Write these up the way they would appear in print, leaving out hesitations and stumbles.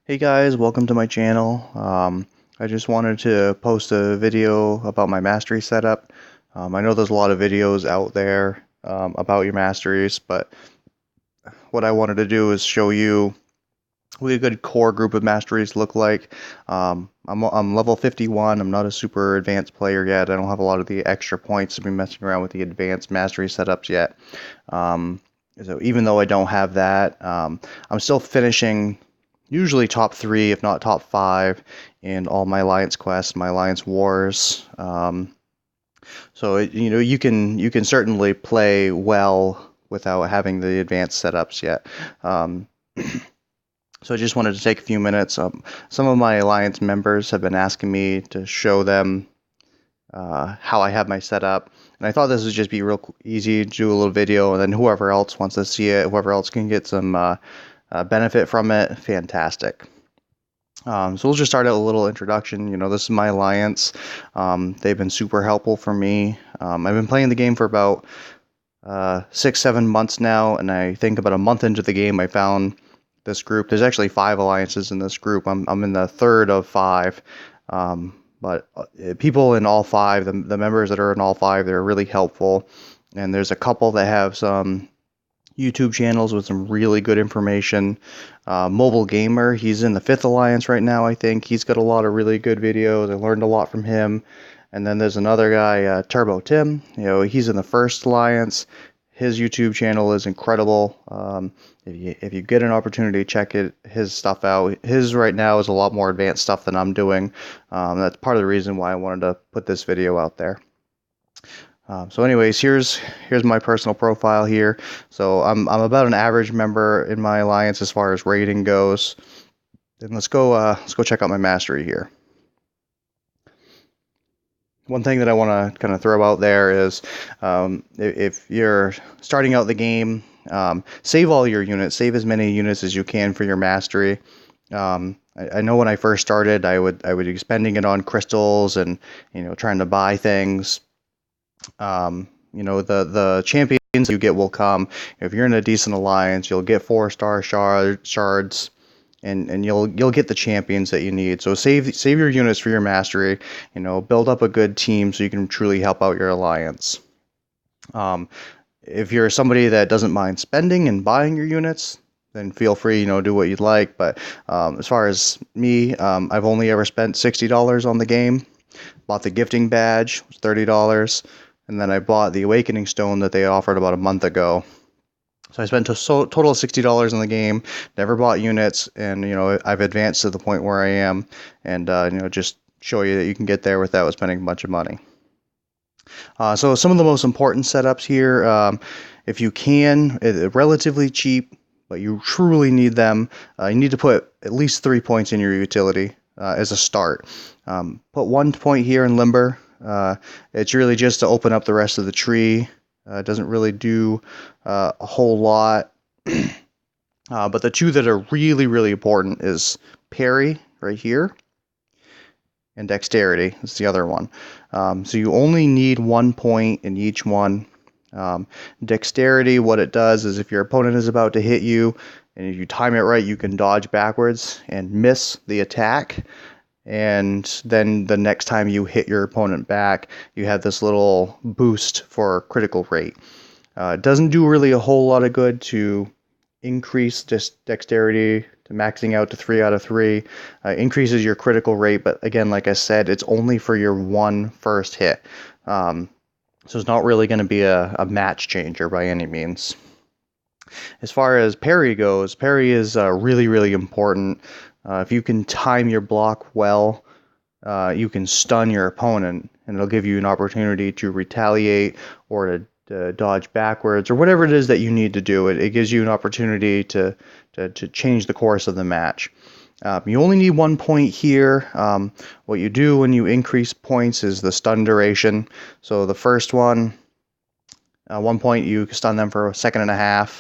Hey guys, welcome to my channel. I just wanted to post a video about my mastery setup. I know there's a lot of videos out there about your masteries, but what I wanted to do is show you what a good core group of masteries look like. I'm level 51. I'm not a super advanced player yet. I don't have a lot of the extra points to be messing around with the advanced mastery setups yet. Um, so even though I don't have that, I'm still finishing usually top 3, if not top 5, in all my alliance quests, my alliance wars. You can certainly play well without having the advanced setups yet. Um, so I just wanted to take a few minutes. Some of my alliance members have been asking me to show them how I have my setup, and I thought this would just be real easy to do a little video, and then whoever else wants to see it, whoever else can get some benefit from it, fantastic. So we'll just start out a little introduction. This is my alliance. They've been super helpful for me. I've been playing the game for about 6-7 months now, and I think about a month into the game I found this group. There's actually 5 alliances in this group. I'm in the third of 5. But people in all 5, the members that are in all 5, they're really helpful. And there's a couple that have some YouTube channels with some really good information. Mobile Gamer, he's in the 5th Alliance right now, I think. He's got a lot of really good videos. I learned a lot from him. And then there's another guy, Turbo Tim. He's in the 1st Alliance. His YouTube channel is incredible. If you get an opportunity, check his stuff out. His right now is a lot more advanced stuff than I'm doing. That's part of the reason why I wanted to put this video out there. So anyways, here's my personal profile here. So I'm about an average member in my alliance as far as rating goes. And let's go check out my mastery here. One thing that I want to kind of throw out there is if you're starting out the game, save all your units. Save as many units as you can for your mastery. I know when I first started, I would be spending it on crystals and trying to buy things. The champions you get will come. If you're in a decent alliance, you'll get 4-star shards, and you'll get the champions that you need. So save your units for your mastery. Build up a good team so you can truly help out your alliance. If you're somebody that doesn't mind spending and buying your units, then feel free, do what you'd like. But as far as me, I've only ever spent $60 on the game. Bought the gifting badge, was $30. And then I bought the Awakening Stone that they offered about a month ago. So I spent a total of $60 in the game, never bought units, and I've advanced to the point where I am, and just show you that you can get there without spending a bunch of money. So some of the most important setups here, if you can, relatively cheap, but you truly need them, you need to put at least 3 points in your utility as a start. Put 1 point here in Limber. It's really just to open up the rest of the tree. It doesn't really do a whole lot. But the 2 that are really, really important is Parry right here, and Dexterity is the other one. So you only need 1 point in each one. Dexterity, what it does is if your opponent is about to hit you, and if you time it right, you can dodge backwards and miss the attack. And then the next time you hit your opponent back, you have this little boost for critical rate. It doesn't do really a whole lot of good to increase this dexterity to maxing out to 3 out of 3. Increases your critical rate, but again, like I said, it's only for your first hit. So it's not really going to be a match changer by any means. As far as parry goes, parry is really, really important. If you can time your block well, you can stun your opponent, and it'll give you an opportunity to retaliate or to dodge backwards or whatever it is that you need to do. It gives you an opportunity to change the course of the match. You only need 1 point here. What you do when you increase points is the stun duration. So the first one, 1 point, you stun them for 1.5 seconds.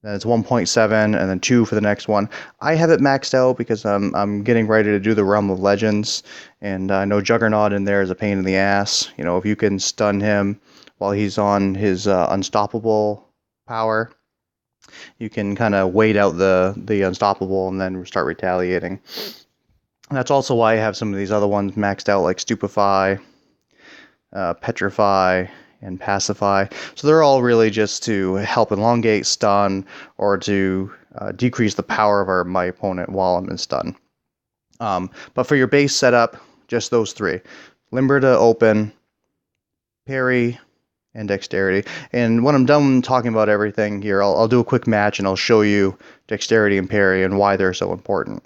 Then it's 1.7, and then 2 for the next one. I have it maxed out because I'm getting ready to do the Realm of Legends, and I know Juggernaut in there is a pain in the ass. If you can stun him while he's on his unstoppable power, You can kind of wait out the unstoppable and then start retaliating. And that's also why I have some of these other ones maxed out, like Stupefy, Petrify, and Pacify. So they're all really just to help elongate stun or to decrease the power of my opponent while I'm in stun. But for your base setup, just those three. Limber to open, parry, and dexterity. And when I'm done talking about everything here, I'll do a quick match and I'll show you dexterity and parry and why they're so important.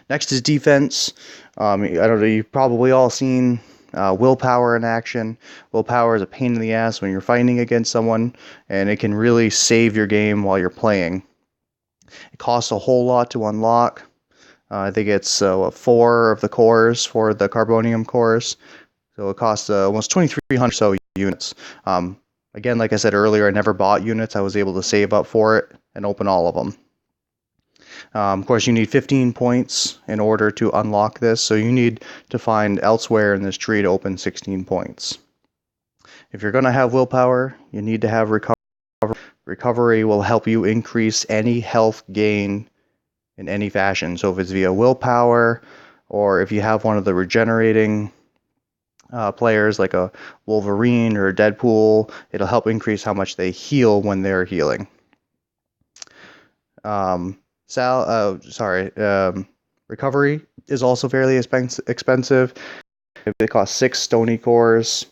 Next is defense. I don't know, you've probably all seen willpower in action. Willpower is a pain in the ass when you're fighting against someone, and it can really save your game while you're playing. It costs a whole lot to unlock. I think it's 4 of the cores for the carbonium cores. So it costs almost 2,300 so units. Again, like I said earlier, I never bought units. I was able to save up for it and open all of them. Of course, you need 15 points in order to unlock this, so you need to find elsewhere in this tree to open 16 points. If you're going to have willpower, you need to have recovery. Recovery will help you increase any health gain in any fashion. So if it's via willpower, or if you have one of the regenerating players like a Wolverine or a Deadpool, it'll help increase how much they heal when they're healing. Recovery is also fairly expensive. It costs 6 stony cores.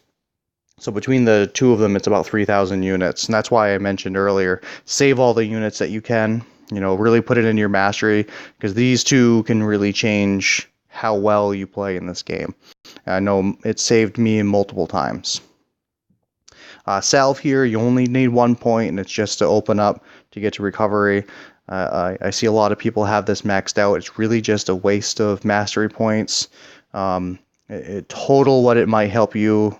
So between the two of them, it's about 3,000 units. And that's why I mentioned earlier, save all the units that you can. Really put it in your mastery, because these two can really change how well you play in this game. I know it saved me multiple times. Salve here, you only need 1 point, and it's just to open up to get to recovery. I see a lot of people have this maxed out. It's really just a waste of mastery points. Total, what it might help you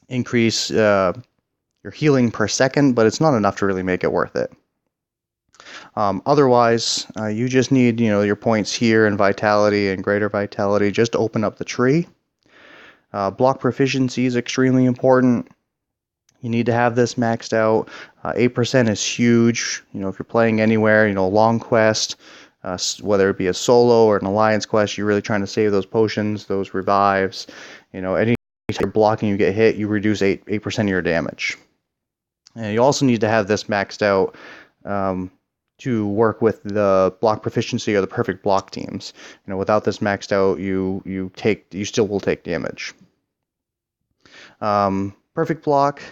increase your healing per second, but it's not enough to really make it worth it. Otherwise, you just need your points here and vitality and greater vitality just to open up the tree. Block proficiency is extremely important. You need to have this maxed out. 8% is huge. If you're playing anywhere, long quest, whether it be a solo or an alliance quest, you're really trying to save those potions, those revives. Any you're blocking, you get hit, you reduce 8% of your damage. And you also need to have this maxed out to work with the block proficiency or the perfect block teams. Without this maxed out, you still will take damage. Perfect block.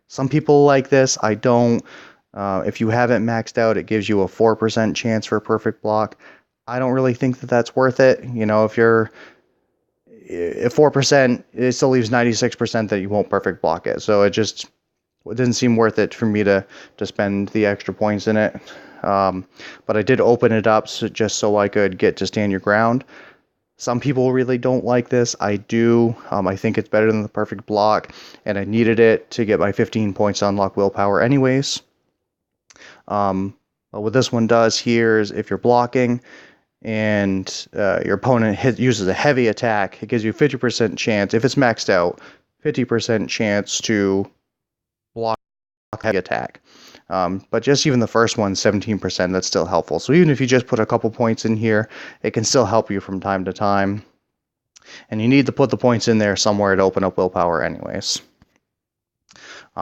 Some people like this. I don't. If you have it maxed out, it gives you a 4% chance for a perfect block. I don't really think that that's worth it. If 4%, it still leaves 96% that you won't perfect block it. So it didn't seem worth it for me to spend the extra points in it. But I did open it up just so I could get to stand your ground. Some people really don't like this. I do. I think it's better than the perfect block, and I needed it to get my 15 points to unlock willpower anyways. But what this one does here is if you're blocking and your opponent uses a heavy attack, it gives you a 50% chance, if it's maxed out, 50% chance to block a heavy attack. But just even the first one, 17%, that's still helpful. So even if you just put a couple points in here, it can still help you from time to time. And you need to put the points in there somewhere to open up willpower anyways.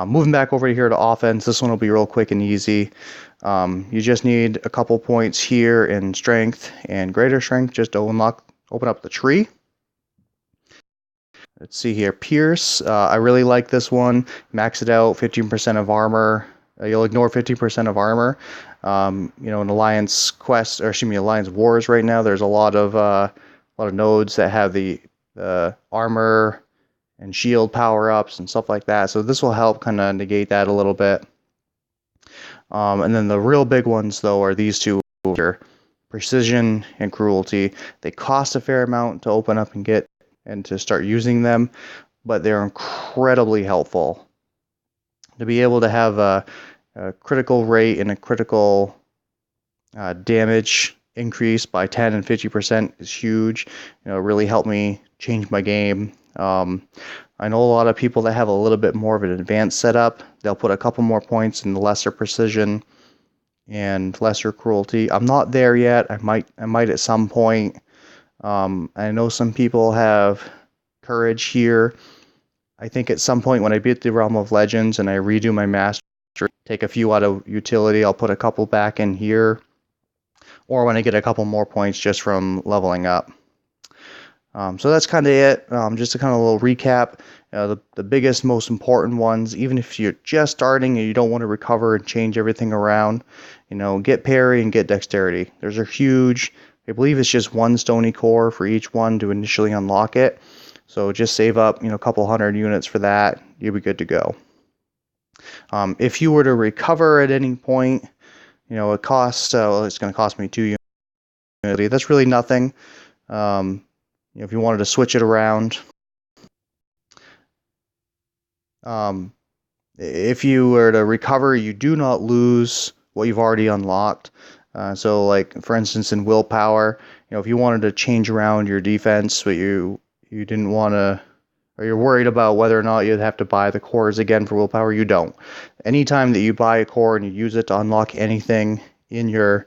Moving back over here to offense, this one will be real quick and easy. You just need a couple points here in strength and greater strength just to open up the tree. Let's see here, Pierce. I really like this one. Max it out, 15% of armor. You'll ignore 50% of armor. In Alliance Quest, or excuse me, Alliance Wars right now, there's a lot of nodes that have the armor and shield power-ups and stuff like that. So this will help kind of negate that a little bit. And then the real big ones, though, are these two here, Precision and Cruelty. They cost a fair amount to open up and get and to start using them, but they're incredibly helpful. To be able to have a critical rate and a critical damage increase by 10 and 50% is huge. It really helped me change my game. I know a lot of people that have a little bit more of an advanced setup. They'll put a couple more points in the lesser precision, and lesser cruelty. I'm not there yet. I might at some point. I know some people have courage here. I think at some point when I beat the Realm of Legends and I redo my master, take a few out of utility, I'll put a couple back in here, or when I get a couple more points just from leveling up. So that's kind of it. Just a kind of little recap. The biggest, most important ones, even if you're just starting and you don't want to recover and change everything around, get parry and get dexterity. Those are huge. I believe it's just one stony core for each one to initially unlock it. So just save up, a couple hundred units for that. You'll be good to go. If you were to recover at any point, it costs. It's going to cost me 2 units. That's really nothing. If you wanted to switch it around, if you were to recover, you do not lose what you've already unlocked. So, like for instance, in willpower, if you wanted to change around your defense, but you didn't want to, or you're worried about whether or not you'd have to buy the cores again for willpower, you don't. Anytime that you buy a core and you use it to unlock anything in your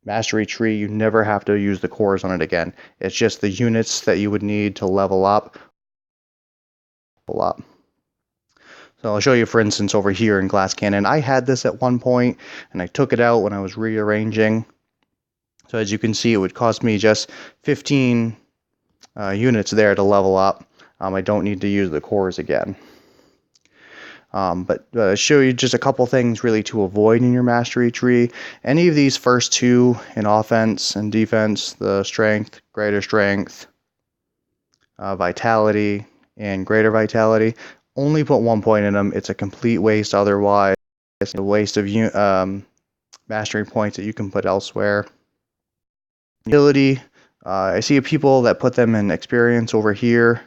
mastery tree, you never have to use the cores on it again. It's just the units that you would need to level up. So I'll show you, for instance, over here in Glass Cannon. I had this at one point, and I took it out when I was rearranging. So as you can see, it would cost me just 15 units there to level up. I don't need to use the cores again. But show you just a couple things really to avoid in your mastery tree. Any of these first two in offense and defense, the strength, greater strength, vitality, and greater vitality, only put 1 point in them. It's a complete waste otherwise. It's a waste of mastery points that you can put elsewhere. Ability, I see people that put them in experience over here,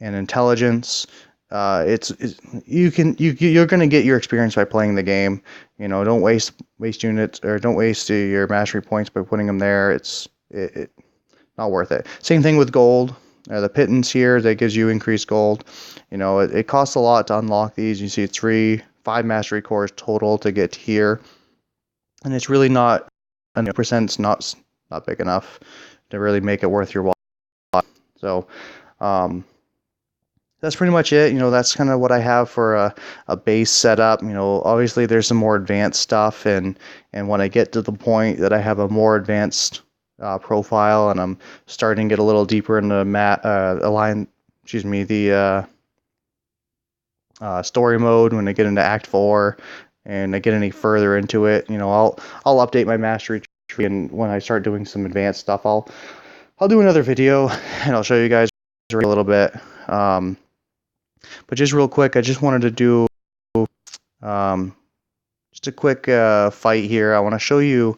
and intelligence. You're gonna get your experience by playing the game. Don't waste units, or don't waste your mastery points by putting them there. It's not worth it. Same thing with gold. The pittance here that gives you increased gold. It costs a lot to unlock these. You see 5 mastery cores total to get here, and it's really not. Percent's not big enough to really make it worth your while. So that's pretty much it. That's kind of what I have for a base setup. Obviously there's some more advanced stuff, and when I get to the point that I have a more advanced profile and I'm starting to get a little deeper into the story mode, when I get into Act 4 and I get any further into it, I'll update my mastery tree, and when I start doing some advanced stuff, I'll do another video and I'll show you guys a little bit. But just real quick, I just wanted to do just a quick fight here. I want to show you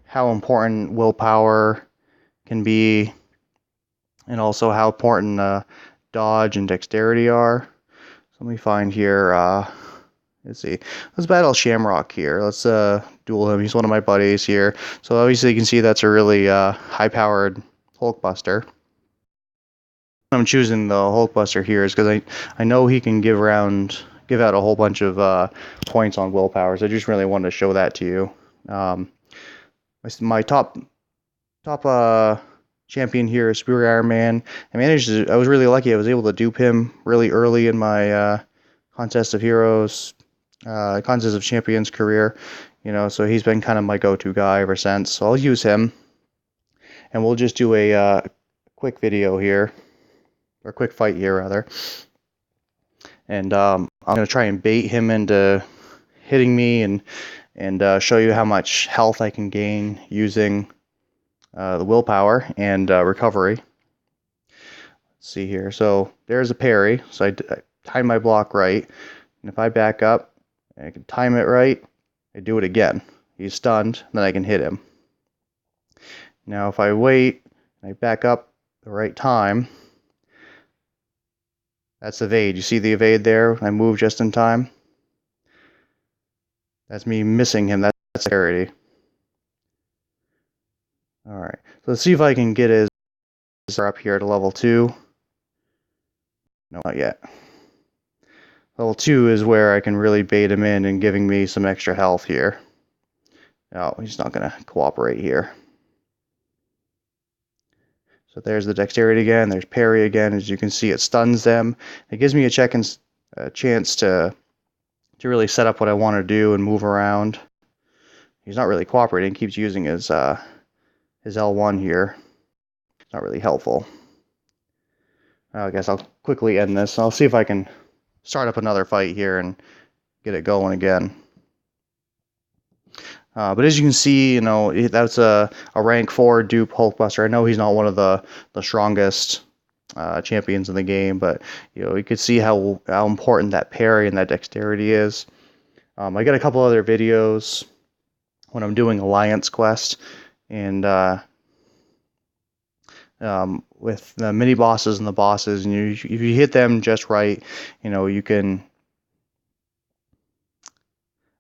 how important willpower can be, and also how important dodge and dexterity are. So let me find here. Let's see. Let's battle Shamrock here. Let's duel him. He's one of my buddies here. So obviously you can see that's a really high-powered Hulkbuster. I'm choosing the Hulkbuster here is because I know he can give out a whole bunch of points on willpower. So I just really wanted to show that to you. My top champion here is Superior Iron Man. I was really lucky. I was able to dupe him really early in my Contest of Heroes, Contest of Champions career. So he's been kind of my go-to guy ever since. So I'll use him, and we'll just do a quick video here, or quick fight here rather. And I'm gonna try and bait him into hitting me, and show you how much health I can gain using the willpower and recovery. Let's see here. So there's a parry. So I time my block right, and if I back up, I can time it right, I do it again. He's stunned, then I can hit him. Now if I wait, and I back up the right time, that's evade. You see the evade there? I move just in time. That's me missing him. That's parity. Alright, so let's see if I can get his up here to level 2. No, not yet. Level 2 is where I can really bait him in and giving me some extra health here. Oh, he's not going to cooperate here. So there's the dexterity again. There's parry again. As you can see, it stuns them. It gives me a chance to really set up what I want to do and move around. He's not really cooperating. He keeps using his L1 here. It's not really helpful. I guess I'll quickly end this. I'll see if I can start up another fight here and get it going again. But as you can see, you know, that's a rank 4 dupe Hulkbuster. I know he's not one of the strongest champions in the game, but you know, you could see how important that parry and that dexterity is. I got a couple other videos when I'm doing Alliance Quest, and with the mini bosses and the bosses, and if you hit them just right, you know, you can.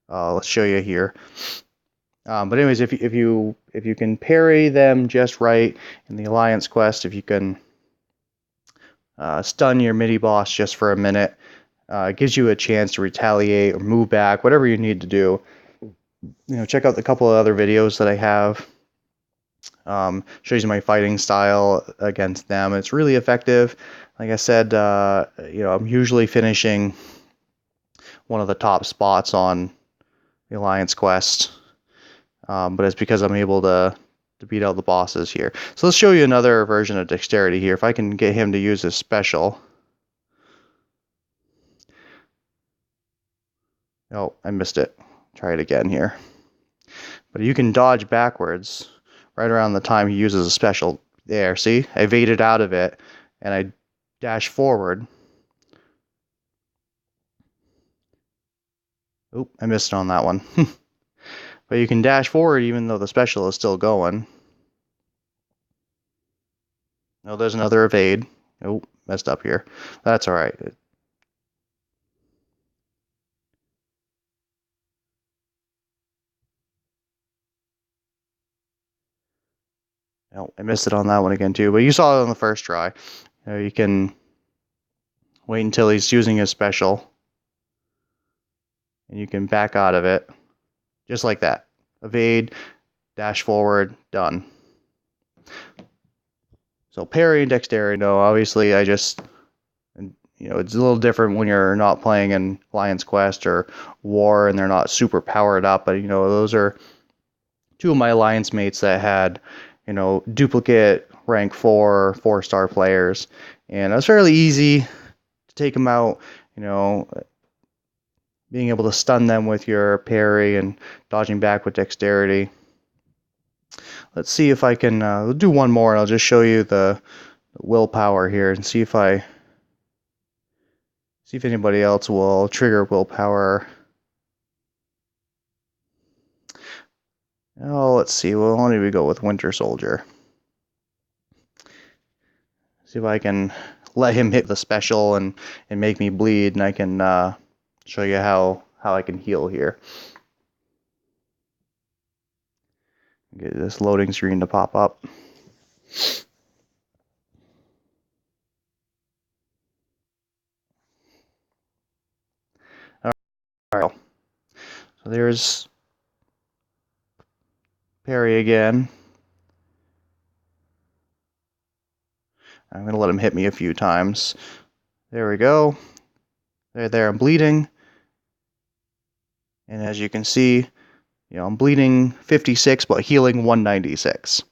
Let's show you here. But anyways, if you can parry them just right in the Alliance Quest, if you can stun your mini boss just for a minute, it gives you a chance to retaliate or move back, whatever you need to do. You know, check out the couple of other videos that I have. Shows you my fighting style against them. It's really effective. Like I said, you know, I'm usually finishing one of the top spots on the Alliance Quest. But it's because I'm able to beat out the bosses here. So let's show you another version of dexterity here. If I can get him to use his special. Oh, I missed it. Try it again here. But you can dodge backwards right around the time he uses a special. There, see? I evaded out of it, and I dash forward. Oop, I missed on that one. But you can dash forward even though the special is still going. Oh, there's another evade. Oh, messed up here. That's alright. Oh, I missed it on that one again too, but you saw it on the first try. You can wait until he's using his special, and you can back out of it, just like that. Evade, dash forward, done. So parry and dexterity, no, obviously I just, you know, it's a little different when you're not playing in Alliance Quest or War and they're not super powered up, but you know, those are two of my Alliance mates that had, you know, duplicate rank 4, 4-star players, and it was fairly easy to take them out, you know, being able to stun them with your parry and dodging back with dexterity. Let's see if I can we'll do one more, and I'll just show you the willpower here and see if anybody else will trigger willpower. Oh, let's see. Well, why don't we go with Winter Soldier? See if I can let him hit the special and make me bleed, and I can show you how I can heal here. Get this loading screen to pop up. Alright, so there's parry again. I'm going to let him hit me a few times. There we go. There, I'm bleeding. And as you can see, you know, I'm bleeding 56, but healing 196.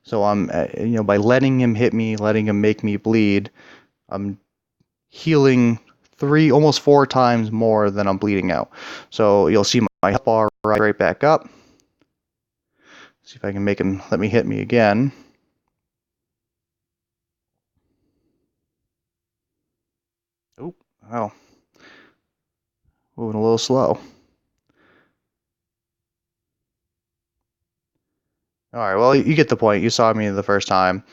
So I'm, you know, by letting him hit me, letting him make me bleed, I'm healing almost 4 times more than I'm bleeding out. So you'll see my health bar right back up. See if I can make him let me hit me again. Oh, wow. Moving a little slow. Alright, well, you get the point. You saw me the first time.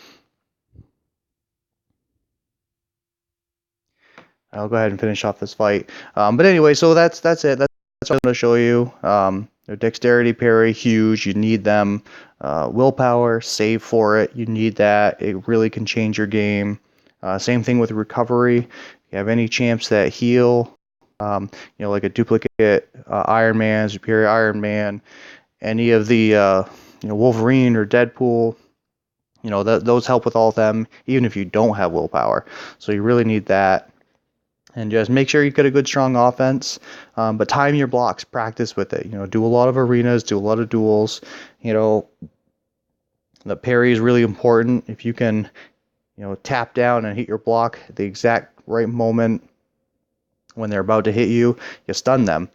I'll go ahead and finish off this fight. But anyway, so that's it. That's what I'm going to show you. Their dexterity, parry, huge. You need them. Willpower, save for it. You need that. It really can change your game. Same thing with recovery. If you have any champs that heal, like a duplicate Iron Man, Superior Iron Man, any of the Wolverine or Deadpool. Those help with all of them, even if you don't have willpower. So you really need that. And just make sure you get a good, strong offense. But time your blocks, practice with it. Do a lot of arenas, do a lot of duels. The parry is really important. If you can, tap down and hit your block at the exact right moment when they're about to hit you, you stun them,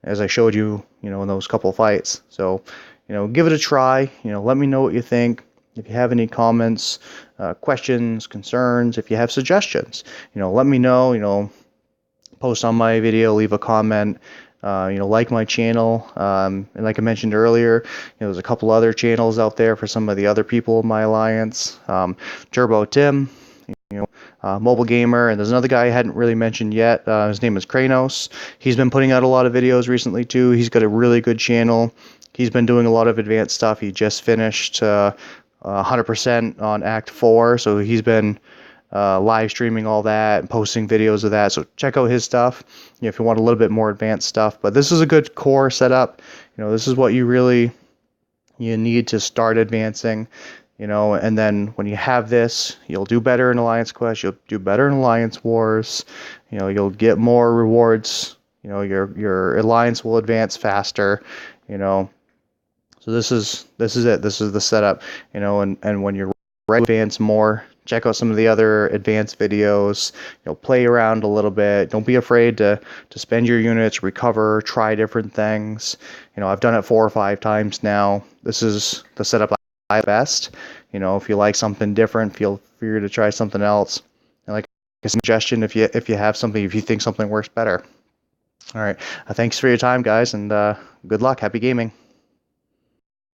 as I showed you, in those couple fights. So, give it a try. Let me know what you think. If you have any comments, questions, concerns, if you have suggestions, let me know. Post on my video, leave a comment. Like my channel, and like I mentioned earlier, there's a couple other channels out there for some of the other people in my alliance. Turbo Tim, mobile gamer, and there's another guy I hadn't really mentioned yet. His name is Kranos. He's been putting out a lot of videos recently too. He's got a really good channel. He's been doing a lot of advanced stuff. He just finished 100% on Act 4, so he's been live streaming all that and posting videos of that. So check out his stuff if you want a little bit more advanced stuff. But this is a good core setup. This is what you need to start advancing. And then when you have this, you'll do better in Alliance Quest, you'll do better in Alliance Wars, you'll get more rewards, your alliance will advance faster, So this is it. This is the setup, and when you're ready to advance more, check out some of the other advanced videos, play around a little bit. Don't be afraid to spend your units, recover, try different things. I've done it 4 or 5 times now. This is the setup I best. If you like something different, feel free to try something else. And like a suggestion, if you have something, if you think something works better. All right. Thanks for your time, guys, and good luck. Happy gaming.